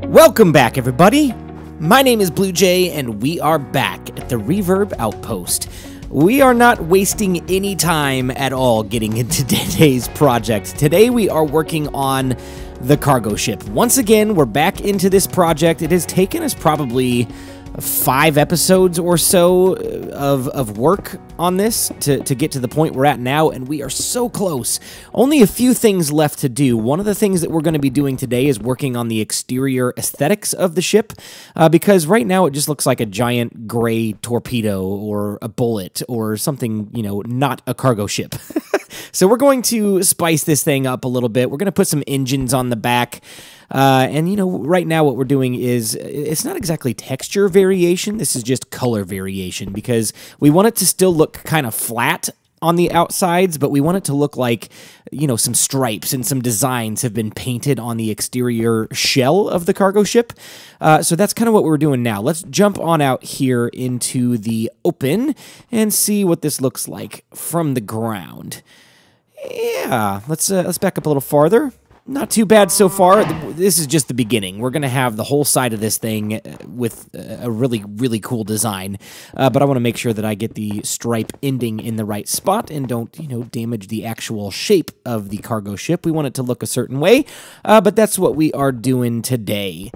Welcome back, everybody. My name is BluJay, and we are back at the Reverb Outpost. We are not wasting any time at all getting into today's project. Today we are working on the cargo ship. Once again, we're back into this project. It has taken us probably 5 episodes or so of work on this to get to the point we're at now, and we are so close. Only a few things left to do. One of the things that we're going to be doing today is working on the exterior aesthetics of the ship, because right now it just looks like a giant gray torpedo or a bullet or something, you know, not a cargo ship. So we're going to spice this thing up a little bit. We're going to put some engines on the back. And, you know, right now what we're doing is, it's not exactly texture variation. This is just color variation because we want it to still look kind of flat on the outsides, but we want it to look like, you know, some stripes and some designs have been painted on the exterior shell of the cargo ship. So that's kind of what we're doing now. Let's jump on out here into the open and see what this looks like from the ground. Yeah, let's back up a little farther. Not too bad so far. This is just the beginning. We're going to have the whole side of this thing with a really, really cool design. But I want to make sure that I get the stripe ending in the right spot and don't, you know, damage the actual shape of the cargo ship. We want it to look a certain way, but that's what we are doing today.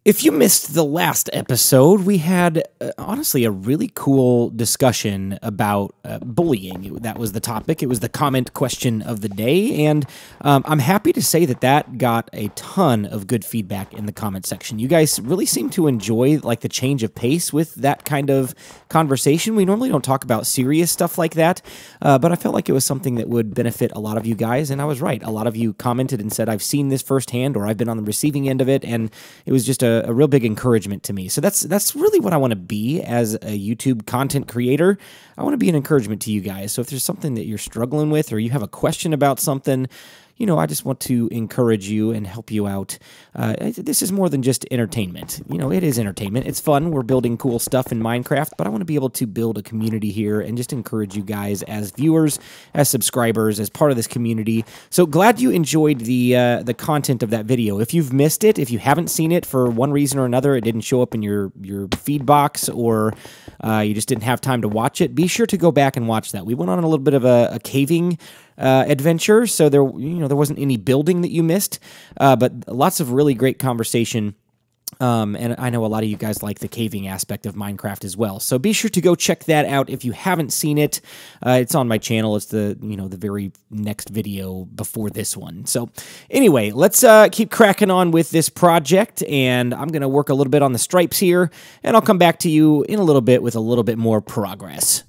If you missed the last episode, we had, honestly, a really cool discussion about bullying. That was the topic. It was the comment question of the day, and I'm happy to say that that got a ton of good feedback in the comment section. You guys really seem to enjoy, like, the change of pace with that kind of conversation. We normally don't talk about serious stuff like that, but I felt like it was something that would benefit a lot of you guys, and I was right. A lot of you commented and said, I've seen this firsthand, or I've been on the receiving end of it, and it was just a real big encouragement to me. So that's really what I want to be as a YouTube content creator. I want to be an encouragement to you guys. So if there's something that you're struggling with or you have a question about something, you know, I just want to encourage you and help you out. This is more than just entertainment. You know, it is entertainment. It's fun. We're building cool stuff in Minecraft, but I want to be able to build a community here and just encourage you guys as viewers, as subscribers, as part of this community. So glad you enjoyed the content of that video. If you've missed it, if you haven't seen it for one reason or another, it didn't show up in your feed box, or you just didn't have time to watch it, be sure to go back and watch that. We went on a little bit of a caving adventure, so there wasn't any building that you missed, but lots of really great conversation. And I know a lot of you guys like the caving aspect of Minecraft as well. So be sure to go check that out if you haven't seen it. It's on my channel. It's the very next video before this one. So anyway, let's keep cracking on with this project, and I'm going to work a little bit on the stripes here, and I'll come back to you in a little bit with a little bit more progress.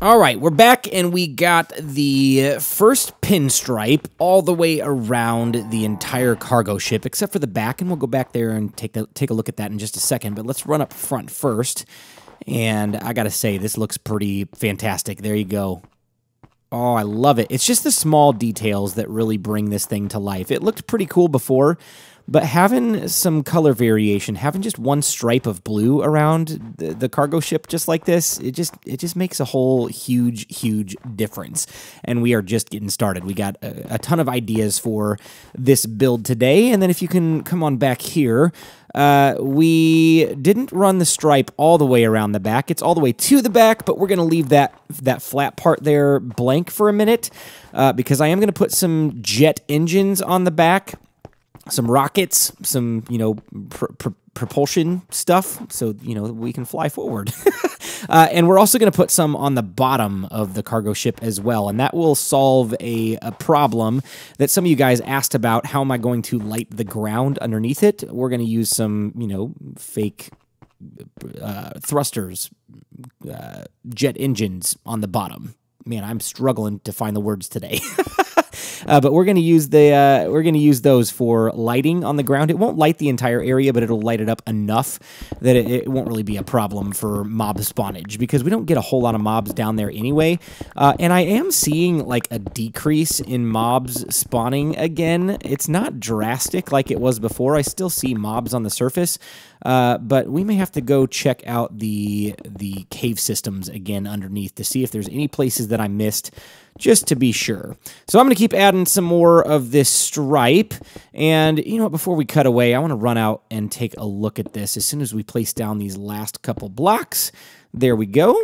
All right, we're back, and we got the first pinstripe all the way around the entire cargo ship, except for the back, and we'll go back there and take a look at that in just a second. But let's run up front first, and I gotta say, this looks pretty fantastic. There you go. Oh, I love it. It's just the small details that really bring this thing to life. It looked pretty cool before, but having some color variation, having just one stripe of blue around the cargo ship just like this, it just makes a whole huge difference. And we are just getting started. We got a ton of ideas for this build today. And then if you can come on back here, we didn't run the stripe all the way around the back. It's all the way to the back, but we're going to leave that flat part there blank for a minute, because I am going to put some jet engines on the back. Some rockets, some, you know, propulsion stuff, so, you know, we can fly forward. And we're also going to put some on the bottom of the cargo ship as well, and that will solve a problem that some of you guys asked about. How am I going to light the ground underneath it? We're going to use some, you know, fake thrusters, jet engines on the bottom. Man, I'm struggling to find the words today. But we're going to use those for lighting on the ground. It won't light the entire area, but it'll light it up enough that it won't really be a problem for mob spawnage, because we don't get a whole lot of mobs down there anyway. And I am seeing like a decrease in mobs spawning again. It's not drastic like it was before. I still see mobs on the surface, but we may have to go check out the cave systems again underneath to see if there's any places that I missed just to be sure. So I'm going to keep adding some more of this stripe. And you know what, before we cut away, I want to run out and take a look at this as soon as we place down these last couple blocks. There we go.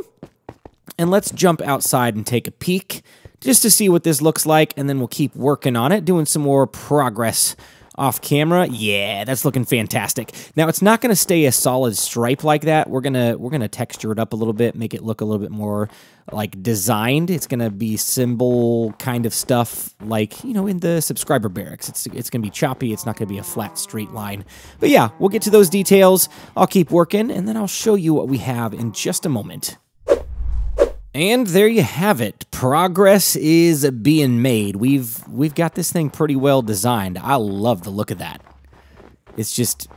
And let's jump outside and take a peek just to see what this looks like, and then we'll keep working on it, doing some more progress off camera. Yeah, that's looking fantastic. Now, it's not going to stay a solid stripe like that. We're gonna texture it up a little bit, make it look a little bit more like designed. It's going to be symbol kind of stuff like, you know, in the subscriber barracks. It's going to be choppy. It's not going to be a flat, straight line. But yeah, we'll get to those details. I'll keep working, and then I'll show you what we have in just a moment. And there you have it. Progress is being made. We've got this thing pretty well designed. I love the look of that. It just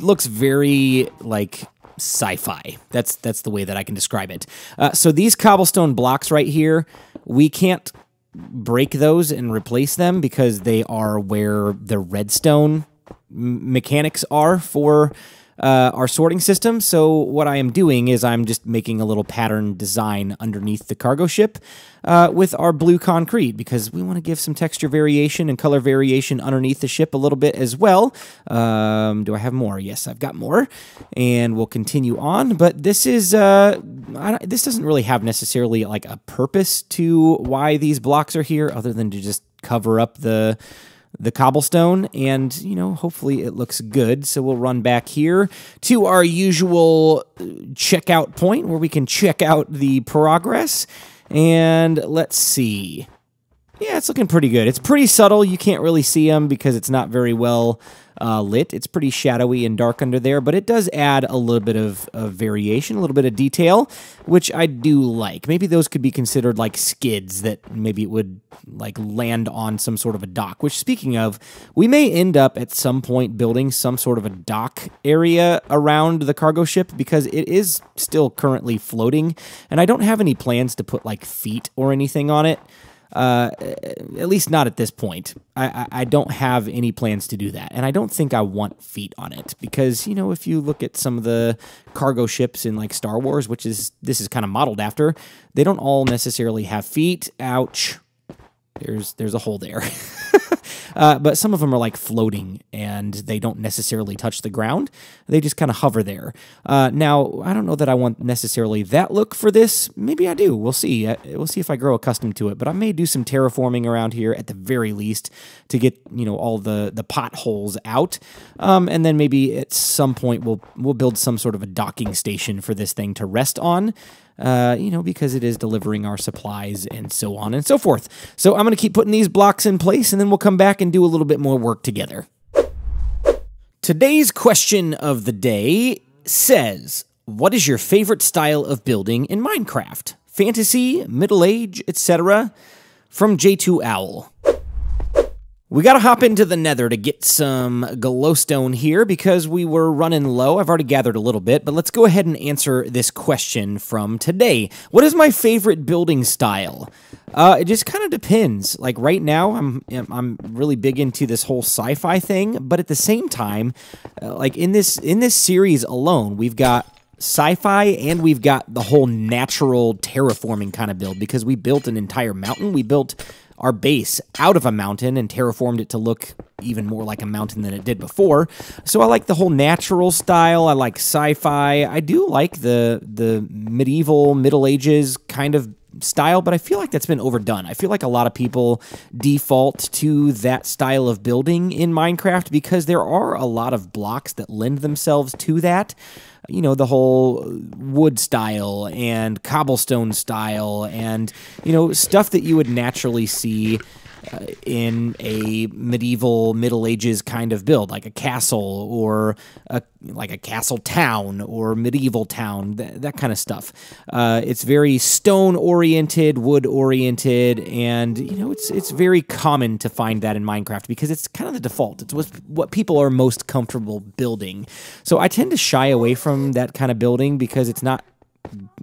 looks very like sci-fi. That's the way that I can describe it. So these cobblestone blocks right here, we can't break those and replace them because they are where the redstone mechanics are for our sorting system. So what I am doing is I'm just making a little pattern design underneath the cargo ship with our blue concrete, because we want to give some texture variation and color variation underneath the ship a little bit as well. Do I have more? Yes, I've got more, and we'll continue on. But this is this doesn't really have necessarily like a purpose to why these blocks are here, other than to just cover up the cobblestone, and, you know, hopefully it looks good. So we'll run back here to our usual checkout point where we can check out the progress, and let's see. Yeah, it's looking pretty good. It's pretty subtle. You can't really see them because it's not very well lit. It's pretty shadowy and dark under there, but it does add a little bit of variation, a little bit of detail, which I do like. Maybe those could be considered like skids that maybe it would like land on some sort of a dock, which, speaking of, we may end up at some point building some sort of a dock area around the cargo ship, because it is still currently floating, and I don't have any plans to put like feet or anything on it. At least not at this point. I don't have any plans to do that, and I don't think I want feet on it, because, you know, if you look at some of the cargo ships in like Star Wars, which is this is kind of modeled after, they don't all necessarily have feet. Ouch. There's a hole there. But some of them are like floating, and they don't necessarily touch the ground. They just kind of hover there. Now, I don't know that I want necessarily that look for this. Maybe I do. We'll see. We'll see if I grow accustomed to it. But I may do some terraforming around here at the very least to get, you know, all the potholes out. And then maybe at some point we'll build some sort of a docking station for this thing to rest on. You know, because it is delivering our supplies and so on and so forth. So I'm going to keep putting these blocks in place, and then we'll come back and do a little bit more work together. Today's question of the day says, what is your favorite style of building in Minecraft? Fantasy, Middle Age, etc.? From J2 Owl. We got to hop into the nether to get some glowstone here because we were running low. I've already gathered a little bit, but let's go ahead and answer this question from today. What is my favorite building style? It just kind of depends. Like right now, I'm really big into this whole sci-fi thing, but at the same time, like in this series alone, we've got sci-fi and we've got the whole natural terraforming kind of build, because we built an entire mountain. We built our base out of a mountain and terraformed it to look even more like a mountain than it did before. So I like the whole natural style. I like sci-fi. I do like the medieval, Middle Ages kind of style, but I feel like that's been overdone. I feel like a lot of people default to that style of building in Minecraft because there are a lot of blocks that lend themselves to that. You know, the whole wood style and cobblestone style and, you know, stuff that you would naturally see in a medieval Middle Ages kind of build, like a castle or like a castle town or medieval town, that kind of stuff. It's very stone-oriented, wood-oriented, and, you know, it's very common to find that in Minecraft because it's kind of the default. It's what people are most comfortable building. So I tend to shy away from that kind of building because it's not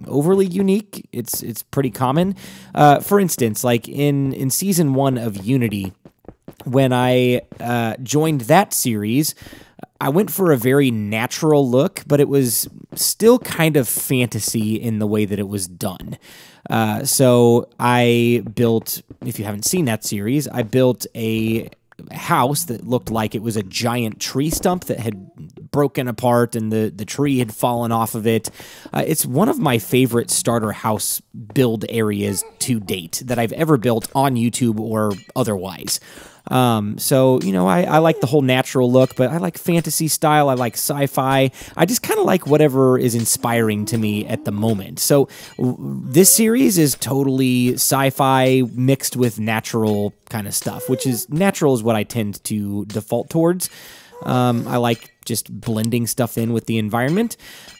overly unique. It's pretty common. For instance, like in season 1 of Unity, when I joined that series, I went for a very natural look, but it was still kind of fantasy in the way that it was done. So I built, if you haven't seen that series, I built a house that looked like it was a giant tree stump that had broken apart and the tree had fallen off of it. It's one of my favorite starter house build areas to date that I've ever built on YouTube or otherwise. So, you know, I like the whole natural look, but I like fantasy style. I like sci-fi. I just kind of like whatever is inspiring to me at the moment. So this series is totally sci-fi mixed with natural kind of stuff, which is natural is what I tend to default towards. I like just blending stuff in with the environment.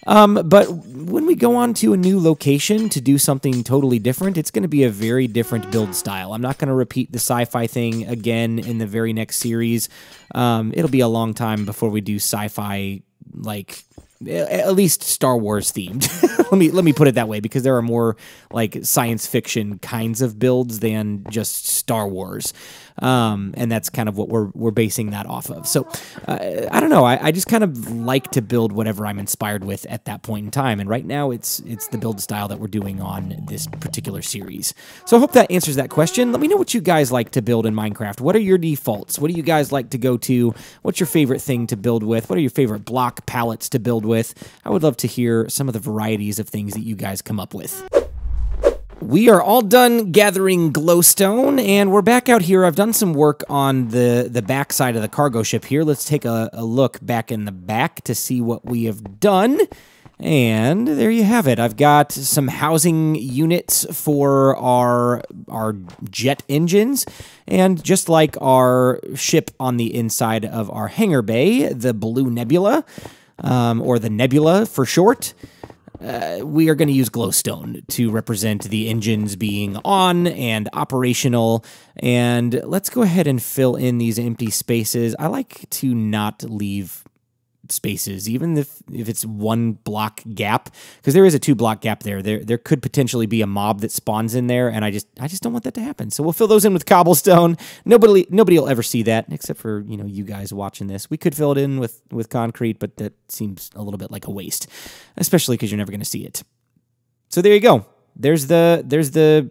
But when we go on to a new location to do something totally different, it's going to be a very different build style. I'm not going to repeat the sci-fi thing again in the very next series. It'll be a long time before we do sci-fi, like at least Star Wars themed. let me put it that way, because there are more like science fiction kinds of builds than just Star Wars. And that's kind of what we're basing that off of. So I don't know. I just kind of like to build whatever I'm inspired with at that point in time. And right now it's the build style that we're doing on this particular series. So I hope that answers that question. Let me know what you guys like to build in Minecraft. What are your defaults? What do you guys like to go to? What's your favorite thing to build with? What are your favorite block palettes to build with? I would love to hear some of the varieties of things that you guys come up with. We are all done gathering glowstone, and we're back out here. I've done some work on the back side of the cargo ship here. Let's take a look back in the back to see what we have done. And there you have it. I've got some housing units for our jet engines. And just like our ship on the inside of our hangar bay, the Blue Nebula, or the Nebula for short, we are going to use glowstone to represent the engines being on and operational. And let's go ahead and fill in these empty spaces. I like to not leave spaces, even if it's one block gap, because there is a 2-block gap there. There could potentially be a mob that spawns in there, and I just don't want that to happen. So we'll fill those in with cobblestone. Nobody will ever see that except for, you know, you guys watching this. We could fill it in with concrete, but that seems a little bit like a waste, especially because you're never going to see it. So there you go. There's the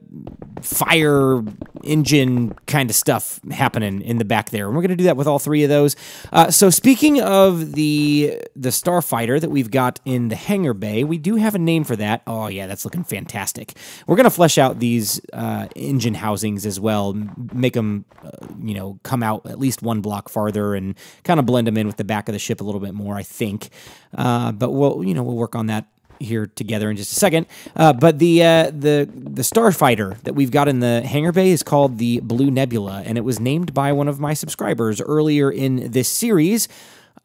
fire engine kind of stuff happening in the back there. And we're going to do that with all 3 of those. So speaking of the starfighter that we've got in the hangar bay, we do have a name for that. Oh, yeah, that's looking fantastic. We're going to flesh out these engine housings as well, make them, you know, come out at least 1 block farther and kind of blend them in with the back of the ship a little bit more, I think. But we'll work on that here together in just a second. But the starfighter that we've got in the hangar bay is called the Blue Nebula, and it was named by one of my subscribers earlier in this series.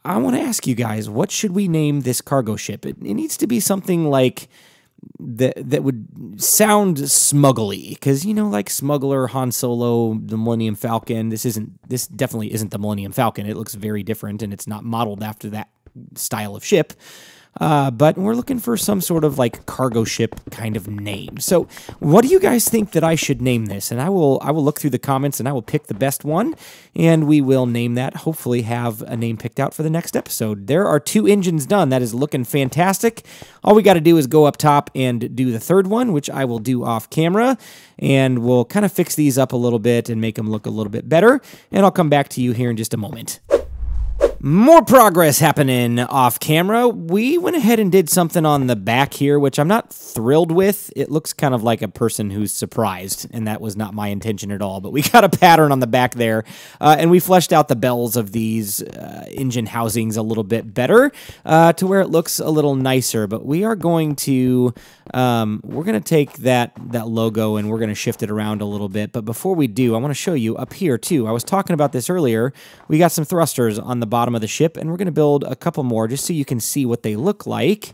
I want to ask you guys, what should we name this cargo ship? It needs to be something like that would sound smuggly, because, you know, like Smuggler, Han Solo, the Millennium Falcon. This definitely isn't the Millennium Falcon. It looks very different, and it's not modeled after that style of ship. But we're looking for some sort of like cargo ship kind of name. So what do you guys think that I should name this? And I will look through the comments and I will pick the best one, and we will name that, hopefully have a name picked out for the next episode. There are 2 engines done. That is looking fantastic. All we got to do is go up top and do the 3rd one, which I will do off camera, and we'll kind of fix these up a little bit and make them look a little bit better. And I'll come back to you here in just a moment. More progress happening off camera. We went ahead and did something on the back here, which I'm not thrilled with. It looks kind of like a person who's surprised, and that was not my intention at all. But we got a pattern on the back there, and we fleshed out the bells of these engine housings a little bit better to where it looks a little nicer. But we are going to we're going to take that logo and we're going to shift it around a little bit. But before we do, I want to show you up here too. I was talking about this earlier. We got some thrusters on the bottom of the ship, and we're going to build a couple more just so you can see what they look like.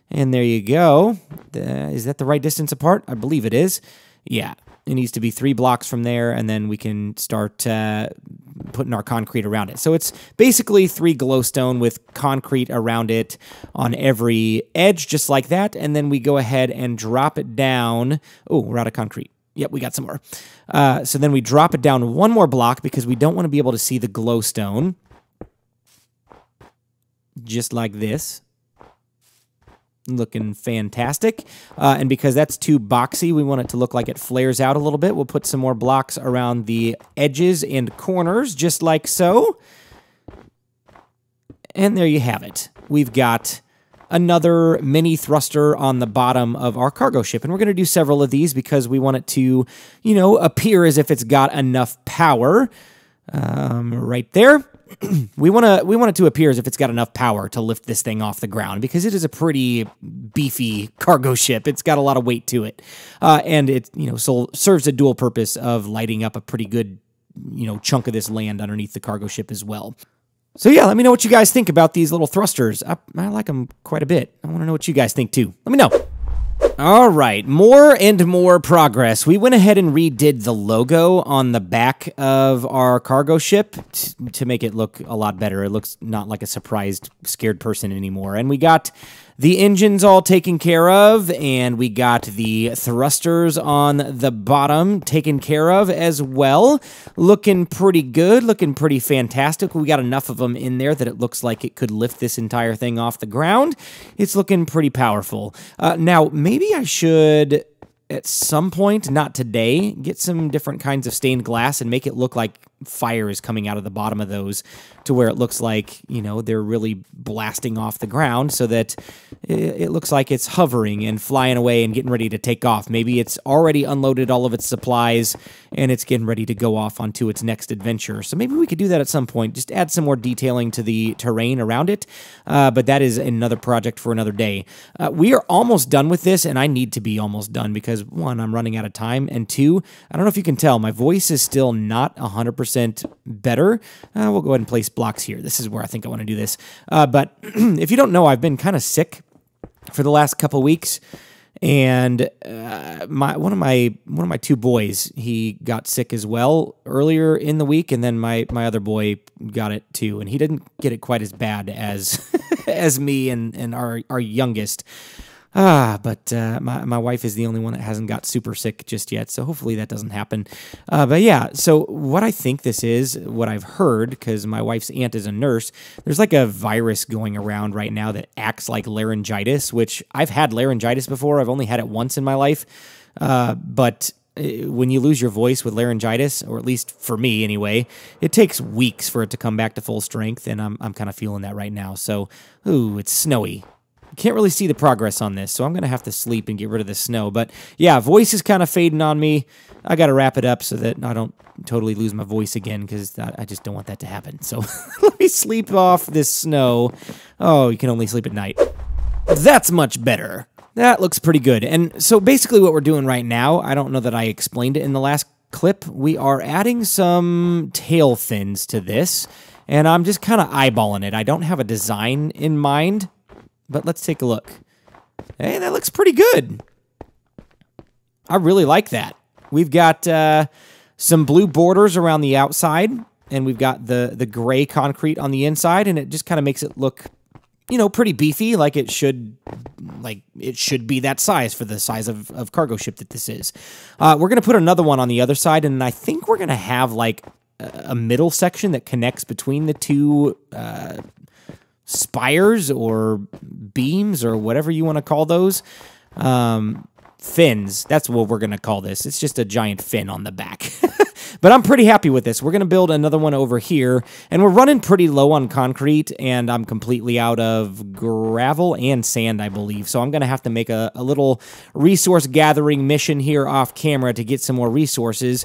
And there you go. Is that the right distance apart? I believe it is. Yeah, it needs to be 3 blocks from there, and then we can start putting our concrete around it. So it's basically 3 glowstone with concrete around it on every edge, just like that. And then we go ahead and drop it down. Oh, we're out of concrete. Yep, we got some more. So then we drop it down 1 more block because we don't want to be able to see the glowstone. Just like this. Looking fantastic. And because that's too boxy, we want it to look like it flares out a little bit. We'll put some more blocks around the edges and corners, just like so. And there you have it. We've got another mini thruster on the bottom of our cargo ship. And we're going to do several of these because we want it to, you know, appear as if it's got enough power. Right there. We want it to appear as if it's got enough power to lift this thing off the ground because it is a pretty beefy cargo ship. It's got a lot of weight to it. And it, you know, so serves a dual purpose of lighting up a pretty good, you know, chunk of this land underneath the cargo ship as well. So yeah, let me know what you guys think about these little thrusters. I like them quite a bit. I want to know what you guys think too. Let me know. All right, more and more progress. We went ahead and redid the logo on the back of our cargo ship to make it look a lot better. It looks not like a surprised, scared person anymore. And we got the engines all taken care of, and we got the thrusters on the bottom taken care of as well. Looking pretty good, looking pretty fantastic. We got enough of them in there that it looks like it could lift this entire thing off the ground. It's looking pretty powerful. Now, maybe I should, at some point, not today, get some different kinds of stained glass and make it look like fire is coming out of the bottom of those to where it looks like, you know, they're really blasting off the ground so that it looks like it's hovering and flying away and getting ready to take off. Maybe it's already unloaded all of its supplies and it's getting ready to go off onto its next adventure. So maybe we could do that at some point, just add some more detailing to the terrain around it. But that is another project for another day. We are almost done with this, and I need to be almost done because, one, I'm running out of time, and two, I don't know if you can tell, my voice is still not 100% better. We'll go ahead and place blocks here. This is where I think I want to do this. But if you don't know, I've been kind of sick for the last couple weeks, and one of my two boys, he got sick as well earlier in the week, and then my other boy got it too, and he didn't get it quite as bad as as me and our youngest. But my wife is the only one that hasn't got super sick just yet, so hopefully that doesn't happen. But yeah, so what I think this is, what I've heard, because my wife's aunt is a nurse, there's like a virus going around right now that acts like laryngitis, which I've had laryngitis before. I've only had it once in my life. But when you lose your voice with laryngitis, or at least for me anyway, it takes weeks for it to come back to full strength, and I'm kind of feeling that right now. So, ooh, it's snowy. Can't really see the progress on this, so I'm going to have to sleep and get rid of the snow. But yeah, voice is kind of fading on me. I got to wrap it up so that I don't totally lose my voice again, because I just don't want that to happen. So let me sleep off this snow. Oh, you can only sleep at night. That's much better. That looks pretty good. And so basically what we're doing right now, I don't know that I explained it in the last clip, we are adding some tail fins to this, and I'm just kind of eyeballing it. I don't have a design in mind, but let's take a look. Hey, that looks pretty good. I really like that. We've got some blue borders around the outside, and we've got the gray concrete on the inside, and it just kind of makes it look, you know, pretty beefy, like it should be that size for the size of cargo ship that this is. We're going to put another one on the other side, and I think we're going to have like a middle section that connects between the two spires or beams or whatever you want to call those. Fins, that's what we're going to call this. It's just a giant fin on the back. But I'm pretty happy with this. We're going to build another one over here, and we're running pretty low on concrete, and I'm completely out of gravel and sand, I believe. So I'm going to have to make a little resource gathering mission here off camera to get some more resources.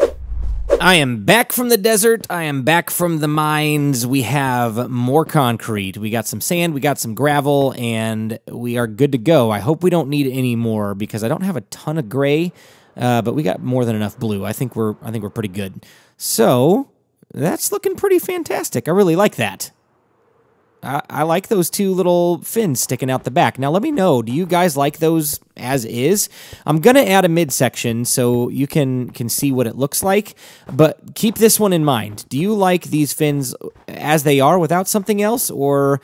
I am back from the desert. I am back from the mines. We have more concrete. We got some sand, we got some gravel, and we are good to go. I hope we don't need any more because I don't have a ton of gray, but we got more than enough blue. I think we're pretty good. So that's looking pretty fantastic. I really like that. I like those two little fins sticking out the back. Now, let me know, do you guys like those as is? I'm going to add a midsection so you can see what it looks like, but keep this one in mind. Do you like these fins as they are without something else, or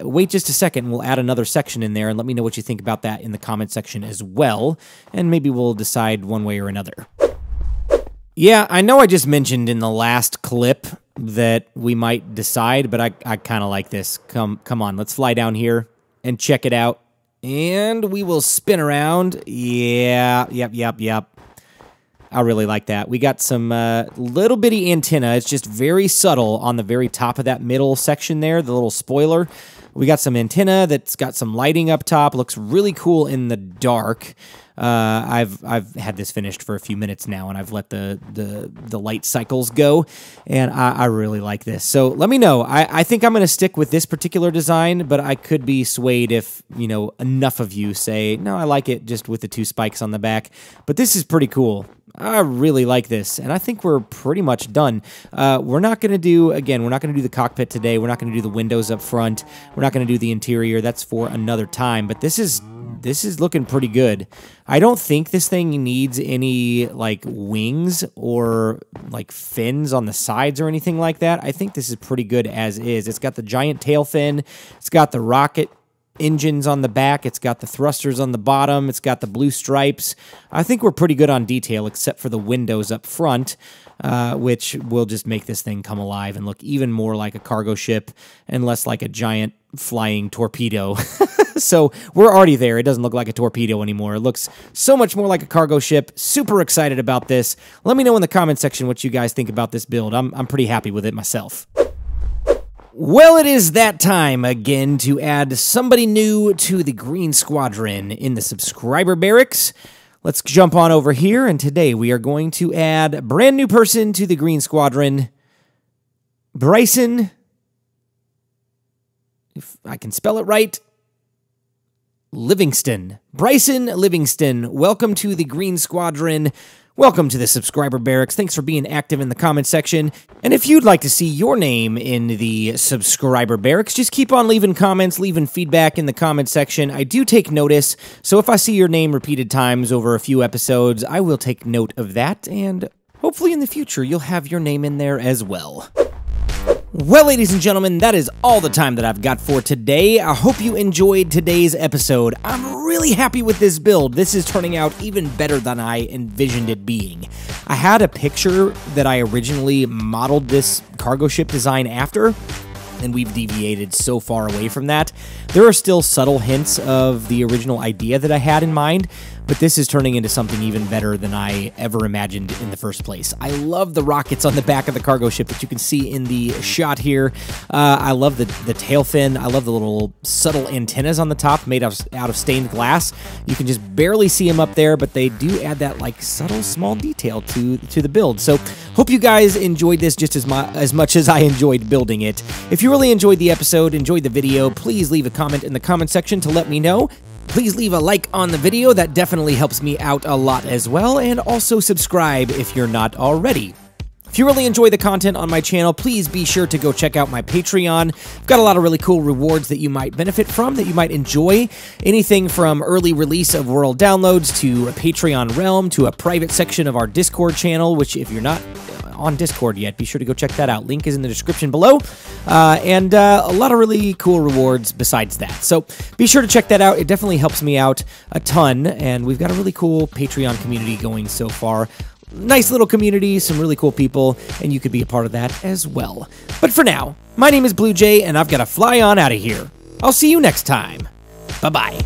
wait just a second and we'll add another section in there, and let me know what you think about that in the comment section as well, and maybe we'll decide one way or another. Yeah, I know I just mentioned in the last clip that we might decide, but I kind of like this. Come on, let's fly down here and check it out. And we will spin around. Yeah, yep. I really like that. We got some little bitty antenna. It's just very subtle on the very top of that middle section there, the little spoiler. We got some antenna that's got some lighting up top. Looks really cool in the dark. I've had this finished for a few minutes now, and I've let the light cycles go, and I really like this. So let me know. I think I'm going to stick with this particular design, but I could be swayed if, you know, enough of you say, no, I like it just with the 2 spikes on the back. But this is pretty cool. I really like this, and I think we're pretty much done. We're not going to do the cockpit today. We're not going to do the windows up front. We're not going to do the interior. That's for another time, but this is looking pretty good. I don't think this thing needs any, like, wings or, like, fins on the sides or anything like that. I think this is pretty good as is. It's got the giant tail fin. It's got the rocket engines on the back. It's got the thrusters on the bottom. It's got the blue stripes. I think we're pretty good on detail, except for the windows up front, which will just make this thing come alive and look even more like a cargo ship and less like a giant flying torpedo. So we're already there. It doesn't look like a torpedo anymore. It looks so much more like a cargo ship. Super excited about this. Let me know in the comment section what you guys think about this build. I'm pretty happy with it myself. Well, it is that time again to add somebody new to the Green Squadron in the subscriber barracks. Let's jump on over here, and today we are going to add a brand new person to the Green Squadron, Bryson, if I can spell it right, Livingston. Bryson Livingston, welcome to the Green Squadron. Welcome to the subscriber barracks. Thanks for being active in the comment section. And if you'd like to see your name in the subscriber barracks, just keep on leaving comments, leaving feedback in the comment section. I do take notice, so if I see your name repeated times over a few episodes, I will take note of that, and hopefully in the future you'll have your name in there as well. Well, ladies and gentlemen, that is all the time that I've got for today. I hope you enjoyed today's episode. I'm really happy with this build. This is turning out even better than I envisioned it being. I had a picture that I originally modeled this cargo ship design after, and we've deviated so far away from that. There are still subtle hints of the original idea that I had in mind, but this is turning into something even better than I ever imagined in the first place. I love the rockets on the back of the cargo ship that you can see in the shot here. I love the tail fin. I love the little subtle antennas on the top made out of stained glass. You can just barely see them up there, but they do add that like subtle small detail to the build. So hope you guys enjoyed this just as much as I enjoyed building it. If you really enjoyed the episode, enjoyed the video, please leave a comment in the comment section to let me know. Please leave a like on the video. That definitely helps me out a lot as well. And also subscribe if you're not already. If you really enjoy the content on my channel, please be sure to go check out my Patreon. I've got a lot of really cool rewards that you might benefit from, that you might enjoy. Anything from early release of world downloads to a Patreon realm to a private section of our Discord channel, which if you're not on Discord yet, be sure to go check that out. Link is in the description below. And a lot of really cool rewards besides that. So be sure to check that out. It definitely helps me out a ton. And we've got a really cool Patreon community going so far. Nice little community, some really cool people, and you could be a part of that as well. But for now, my name is BluJay, and I've got to fly on out of here. I'll see you next time. Bye-bye.